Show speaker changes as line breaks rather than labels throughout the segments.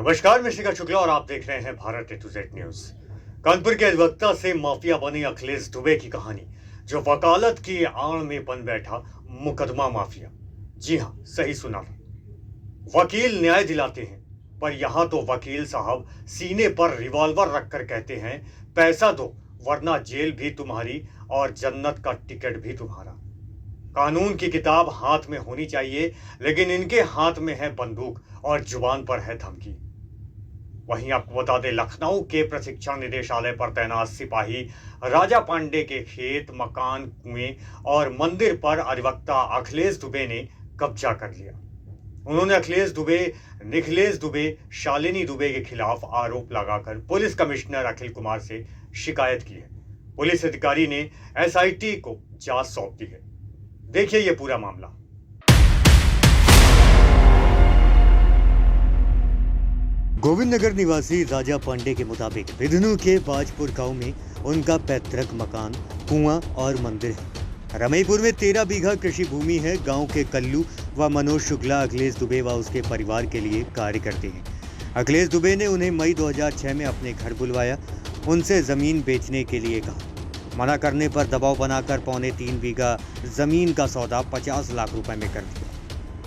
नमस्कार, मैं शिखर शुक्ला और आप देख रहे हैं Bharat A to Z news. Kanpur के अधिवक्ता से माफिया बने अखिलेश दुबे की कहानी, जो वकालत की आड़ में बन बैठा मुकदमा माफिया। जी हां, सही सुना। वकील न्याय दिलाते हैं, पर यहां तो वकील साहब सीने पर रिवॉल्वर रखकर कहते हैं, पैसा दो वरना जेल भी तुम्हारी और जन्नत का टिकट भी तुम्हारा। कानून की किताब हाथ में होनी चाहिए, लेकिन इनके हाथ में है बंदूक और जुबान पर है धमकी। वहीं आपको बता दें, लखनऊ के प्रशिक्षण निदेशालय पर तैनात सिपाही राजा पांडे के खेत, मकान, कुएं और मंदिर पर अधिवक्ता अखिलेश दुबे ने कब्जा कर लिया। उन्होंने अखिलेश दुबे, निखिलेश दुबे, शालिनी दुबे के खिलाफ आरोप लगाकर पुलिस कमिश्नर अखिल कुमार से शिकायत की है। पुलिस अधिकारी ने एसआईटी को जांच सौंप दी है। देखिए ये पूरा मामला। गोविंद नगर निवासी राजा पांडे के मुताबिक बिधनू के बाजपुर गांव में उनका पैतृक मकान, कुआं और मंदिर है। रमईपुर में 13 बीघा कृषि भूमि है। गांव के कल्लू व मनोज शुक्ला अखिलेश दुबे व उसके परिवार के लिए कार्य करते हैं। अखिलेश दुबे ने उन्हें मई 2006 में अपने घर बुलवाया, उनसे जमीन बेचने के लिए कहा। मना करने पर दबाव बनाकर 3.25 बीघा जमीन का सौदा 50 लाख रुपए में कर दिया।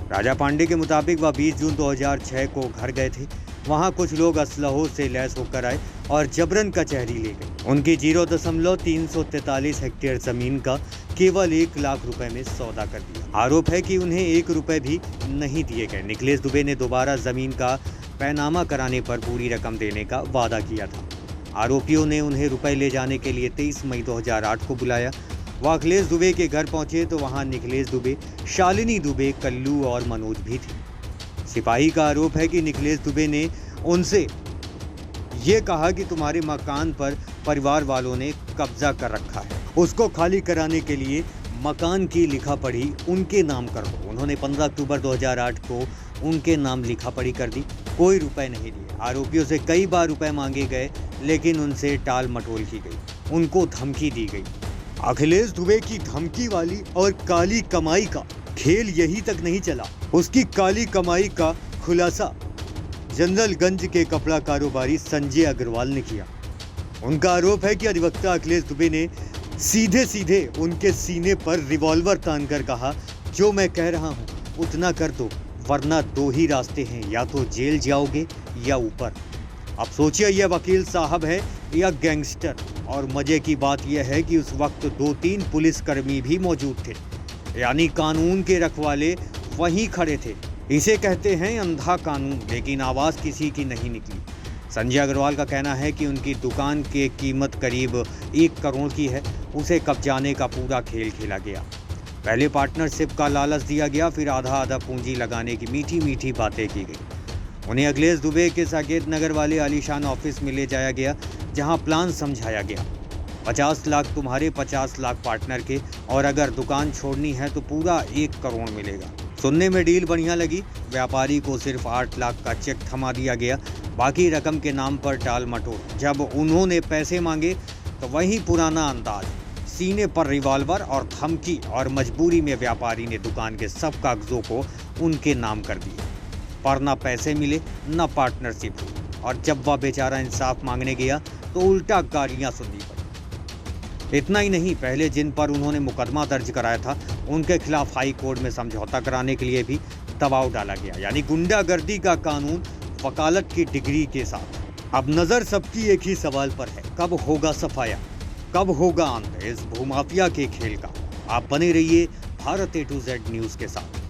राजा पांडे के मुताबिक वह 20 जून 2006 को घर गए थे। वहां कुछ लोग असलहों से लैस होकर आए और जबरन कचहरी ले गए। उनकी 0.343 हेक्टेयर जमीन का केवल 1 लाख रुपए में सौदा कर दिया। आरोप है कि उन्हें 1 रुपए भी नहीं दिए गए। निखिलेश दुबे ने दोबारा जमीन का पैनामा कराने पर पूरी रकम देने का वादा किया था। आरोपियों ने उन्हें रुपए ले जाने के लिए 23 मई 2008 को बुलाया। वह अखिलेश दुबे के घर पहुंचे तो वहां निखिलेश दुबे, शालिनी दुबे, कल्लू और मनोज भी थे। सिपाही का आरोप है कि निखिलेश दुबे ने उनसे ये कहा कि तुम्हारे मकान पर परिवार वालों ने कब्जा कर रखा है, उसको खाली कराने के लिए मकान की लिखा पढ़ी उनके नाम कर दो। उन्होंने 15 अक्टूबर 2008 को उनके नाम लिखा पढ़ी कर दी। कोई रुपए नहीं दिए। आरोपियों से कई बार रुपए मांगे गए, लेकिन उनसे टाल मटोल की गई, उनको धमकी दी गई। अखिलेश दुबे की धमकी वाली और काली कमाई का खेल यही तक नहीं चला। उसकी काली कमाई का खुलासा जनरलगंज के कपड़ा कारोबारी संजय अग्रवाल ने किया। उनका आरोप है कि अधिवक्ता अखिलेश दुबे ने सीधे सीधे उनके सीने पर रिवॉल्वर तानकर कहा, जो मैं कह रहा हूं उतना कर दो वरना 2 ही रास्ते हैं, या तो जेल जाओगे या ऊपर। अब सोचिए, यह वकील साहब है या गैंगस्टर। और मजे की बात यह है कि उस वक्त 2-3 पुलिसकर्मी भी मौजूद थे, यानी कानून के रखवाले वहीं खड़े थे। इसे कहते हैं अंधा कानून, लेकिन आवाज किसी की नहीं निकली। संजय अग्रवाल का कहना है कि उनकी दुकान की कीमत करीब 1 करोड़ की है। उसे कब्जाने का पूरा खेल खेला गया। पहले पार्टनरशिप का लालच दिया गया, फिर आधा आधा पूंजी लगाने की मीठी मीठी बातें की गई। उन्हें अखिलेश दुबे के साकेत नगर वाले आलीशान ऑफिस में ले जाया गया, जहां प्लान समझाया गया। 50 लाख तुम्हारे, 50 लाख पार्टनर के, और अगर दुकान छोड़नी है तो पूरा 1 करोड़ मिलेगा। सुनने में डील बढ़िया लगी। व्यापारी को सिर्फ 8 लाख का चेक थमा दिया गया, बाकी रकम के नाम पर टाल मटोल। जब उन्होंने पैसे मांगे तो वही पुराना अंदाज, सीने पर रिवॉल्वर और धमकी, और मजबूरी में व्यापारी ने दुकान के सब कागजों को उनके नाम कर दिए। पर न पैसे मिले न पार्टनरशिप हुई, और जब वह बेचारा इंसाफ मांगने गया तो उल्टा गालियां सुननी पड़ी। इतना ही नहीं, पहले जिन पर उन्होंने मुकदमा दर्ज कराया था उनके खिलाफ हाई कोर्ट में समझौता कराने के लिए भी दबाव डाला गया, यानी गुंडागर्दी का कानून वकालत की डिग्री के साथ। अब नजर सबकी एक ही सवाल पर है, कब होगा सफाया, कब होगा अंत इस भूमाफिया के खेल का। आप बने रहिए Bharat A to Z news के साथ।